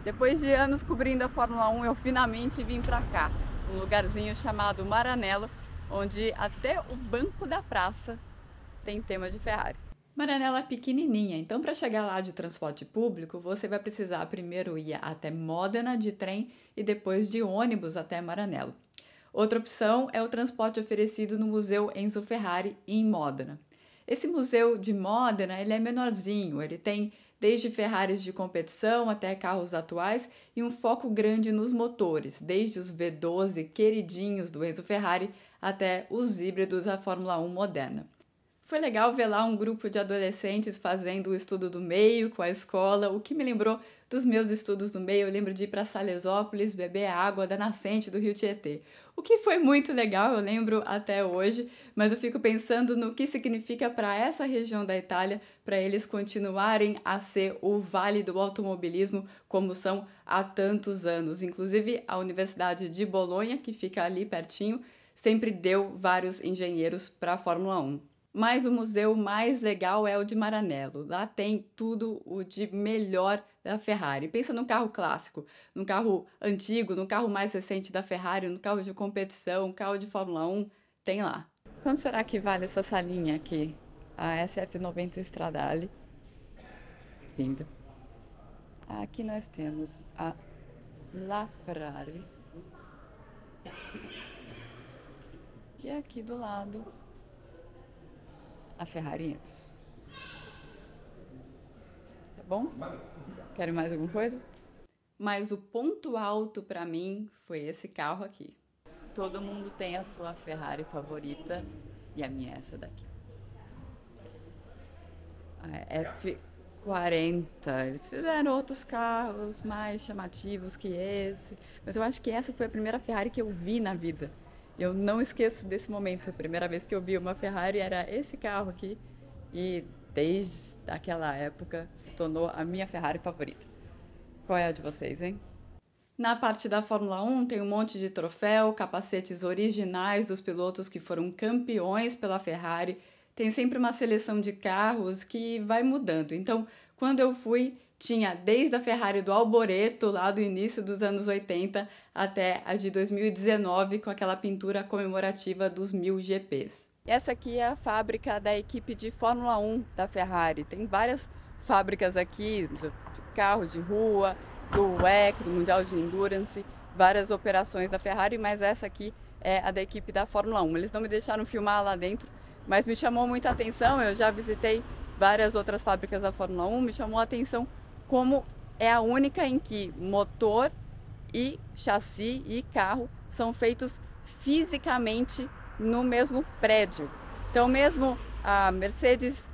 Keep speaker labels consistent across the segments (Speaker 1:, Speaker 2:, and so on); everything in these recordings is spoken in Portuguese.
Speaker 1: Depois de anos cobrindo a Fórmula 1, eu finalmente vim para cá, um lugarzinho chamado Maranello, onde até o banco da praça tem tema de Ferrari. Maranello é pequenininha, então para chegar lá de transporte público, você vai precisar primeiro ir até Modena de trem e depois de ônibus até Maranello. Outra opção é o transporte oferecido no Museu Enzo Ferrari em Modena. Esse museu de Modena, ele é menorzinho, ele tem desde Ferraris de competição até carros atuais e um foco grande nos motores, desde os V12 queridinhos do Enzo Ferrari até os híbridos da Fórmula 1 moderna. Foi legal ver lá um grupo de adolescentes fazendo o estudo do meio com a escola, o que me lembrou dos meus estudos do meio. Eu lembro de ir para Salesópolis beber a água da nascente do Rio Tietê, o que foi muito legal, eu lembro até hoje, mas eu fico pensando no que significa para essa região da Itália, para eles continuarem a ser o vale do automobilismo como são há tantos anos. Inclusive a Universidade de Bolonha, que fica ali pertinho, sempre deu vários engenheiros para a Fórmula 1. Mas o museu mais legal é o de Maranello. Lá tem tudo o de melhor da Ferrari. Pensa num carro clássico, num carro antigo, num carro mais recente da Ferrari, num carro de competição, um carro de Fórmula 1, tem lá. Quanto será que vale essa salinha aqui? A SF90 Stradale. Linda. Aqui nós temos a LaFerrari. E aqui do lado a Ferrari Enzo. Tá bom? Quero mais alguma coisa? Mas o ponto alto para mim foi esse carro aqui. Todo mundo tem a sua Ferrari favorita e a minha é essa daqui. A F40. Eles fizeram outros carros mais chamativos que esse, mas eu acho que essa foi a primeira Ferrari que eu vi na vida. Eu não esqueço desse momento. A primeira vez que eu vi uma Ferrari era esse carro aqui e desde aquela época se tornou a minha Ferrari favorita. Qual é a de vocês, hein? Na parte da Fórmula 1 tem um monte de troféu, capacetes originais dos pilotos que foram campeões pela Ferrari. Tem sempre uma seleção de carros que vai mudando. Então, quando eu fui, tinha desde a Ferrari do Alboreto, lá do início dos anos 80, até a de 2019, com aquela pintura comemorativa dos 1000 GPs. Essa aqui é a fábrica da equipe de Fórmula 1 da Ferrari. Tem várias fábricas aqui, de carro de rua, do WEC, do Mundial de Endurance, várias operações da Ferrari, mas essa aqui é a da equipe da Fórmula 1. Eles não me deixaram filmar lá dentro, mas me chamou muita atenção. Eu já visitei várias outras fábricas da Fórmula 1, me chamou a atenção como é a única em que motor e chassi e carro são feitos fisicamente no mesmo prédio. Então mesmo a Mercedes,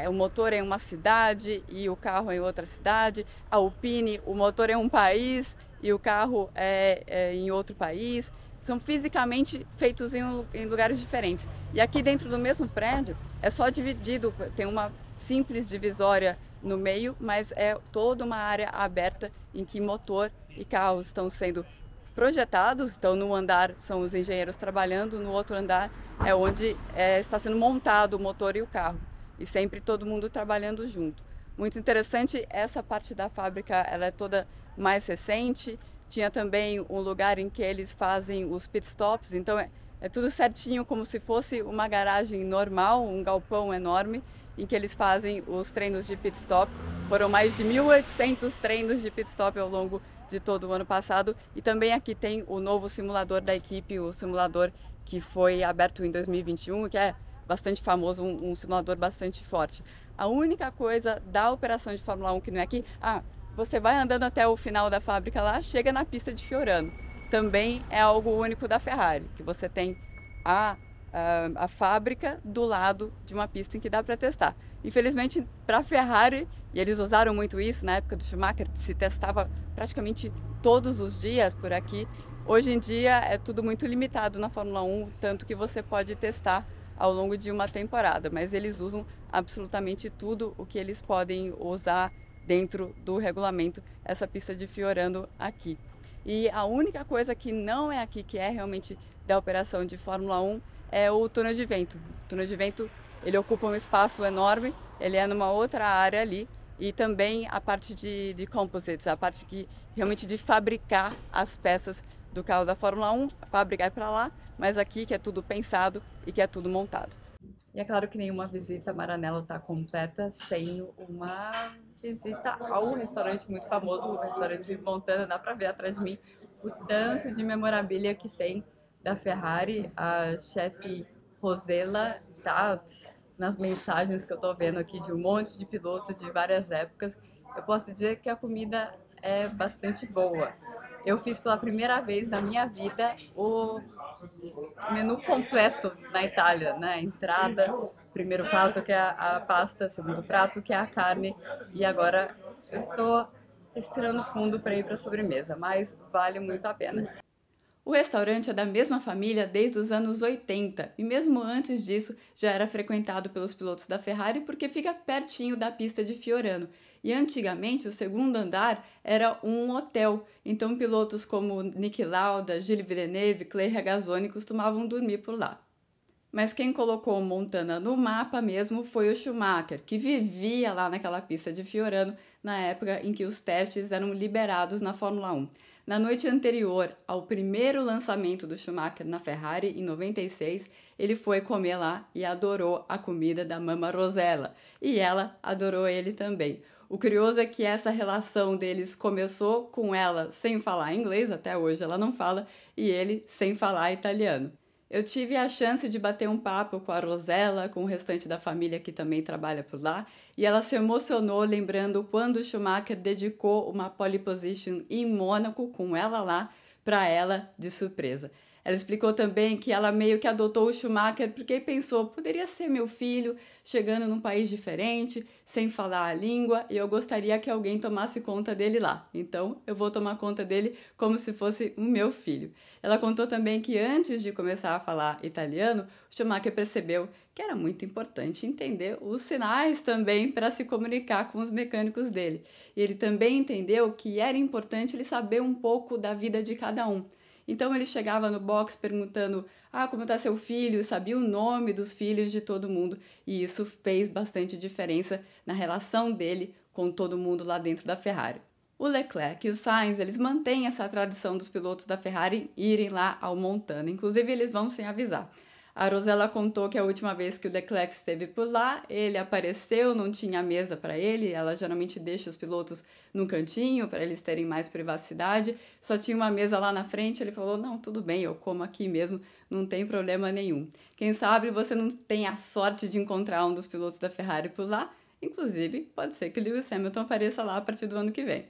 Speaker 1: o motor é em uma cidade e o carro é em outra cidade, a Alpine, o motor é em um país e o carro é em outro país, são fisicamente feitos em lugares diferentes. E aqui dentro do mesmo prédio é só dividido, tem uma simples divisória no meio, mas é toda uma área aberta em que motor e carros estão sendo projetados. Então no andar são os engenheiros trabalhando, no outro andar é onde está sendo montado o motor e o carro, e sempre todo mundo trabalhando junto. Muito interessante, essa parte da fábrica ela é toda mais recente. Tinha também um lugar em que eles fazem os pit stops, então é tudo certinho, como se fosse uma garagem normal, um galpão enorme, em que eles fazem os treinos de pit stop. Foram mais de 1.800 treinos de pit stop ao longo de todo o ano passado. E também aqui tem o novo simulador da equipe, o simulador que foi aberto em 2021, que é bastante famoso, um simulador bastante forte. A única coisa da operação de Fórmula 1 que não é aqui, você vai andando até o final da fábrica lá, chega na pista de Fiorano. Também é algo único da Ferrari, que você tem a fábrica do lado de uma pista em que dá para testar. Infelizmente, para a Ferrari, e eles usaram muito isso na época do Schumacher, se testava praticamente todos os dias por aqui. Hoje em dia é tudo muito limitado na Fórmula 1, tanto que você pode testar ao longo de uma temporada, mas eles usam absolutamente tudo o que eles podem usar dentro do regulamento, essa pista de Fiorano aqui. E a única coisa que não é aqui, que é realmente da operação de Fórmula 1, é o túnel de vento. O túnel de vento, ele ocupa um espaço enorme, ele é numa outra área ali, e também a parte de composites, a parte que realmente de fabricar as peças do carro da Fórmula 1, fabricar para lá, mas aqui que é tudo pensado e que é tudo montado. E é claro que nenhuma visita a Maranello está completa sem uma visita ao restaurante muito famoso, o restaurante Montana. Dá para ver atrás de mim o tanto de memorabilia que tem da Ferrari. A chefe Rosella tá nas mensagens que eu estou vendo aqui de um monte de piloto de várias épocas. Eu posso dizer que a comida é bastante boa. Eu fiz pela primeira vez na minha vida o menu completo na Itália, né? Entrada, primeiro prato que é a pasta, segundo prato que é a carne, e agora eu tô respirando fundo para ir para a sobremesa, mas vale muito a pena. O restaurante é da mesma família desde os anos 80 e mesmo antes disso já era frequentado pelos pilotos da Ferrari porque fica pertinho da pista de Fiorano. E antigamente o segundo andar era um hotel, então pilotos como Niki Lauda, Gilles Villeneuve, Clay Regazzoni costumavam dormir por lá. Mas quem colocou Montana no mapa mesmo foi o Schumacher, que vivia lá naquela pista de Fiorano na época em que os testes eram liberados na Fórmula 1. Na noite anterior ao primeiro lançamento do Schumacher na Ferrari, em 96, ele foi comer lá e adorou a comida da Mama Rosella. E ela adorou ele também. O curioso é que essa relação deles começou com ela sem falar inglês, até hoje ela não fala, e ele sem falar italiano. Eu tive a chance de bater um papo com a Rosella, com o restante da família que também trabalha por lá, e ela se emocionou lembrando quando o Schumacher dedicou uma pole position em Mônaco com ela lá para ela de surpresa. Ela explicou também que ela meio que adotou o Schumacher porque pensou, poderia ser meu filho, chegando num país diferente, sem falar a língua, e eu gostaria que alguém tomasse conta dele lá. Então, eu vou tomar conta dele como se fosse o meu filho. Ela contou também que antes de começar a falar italiano, o Schumacher percebeu que era muito importante entender os sinais também para se comunicar com os mecânicos dele. E ele também entendeu que era importante ele saber um pouco da vida de cada um. Então ele chegava no box perguntando como está seu filho, sabia o nome dos filhos de todo mundo, e isso fez bastante diferença na relação dele com todo mundo lá dentro da Ferrari. O Leclerc e o Sainz, eles mantêm essa tradição dos pilotos da Ferrari irem lá ao Montana, inclusive eles vão sem avisar. A Rosella contou que a última vez que o Leclerc esteve por lá, ele apareceu, não tinha mesa para ele, ela geralmente deixa os pilotos num cantinho para eles terem mais privacidade, só tinha uma mesa lá na frente, ele falou, não, tudo bem, eu como aqui mesmo, não tem problema nenhum. Quem sabe você não tem a sorte de encontrar um dos pilotos da Ferrari por lá, inclusive pode ser que o Lewis Hamilton apareça lá a partir do ano que vem.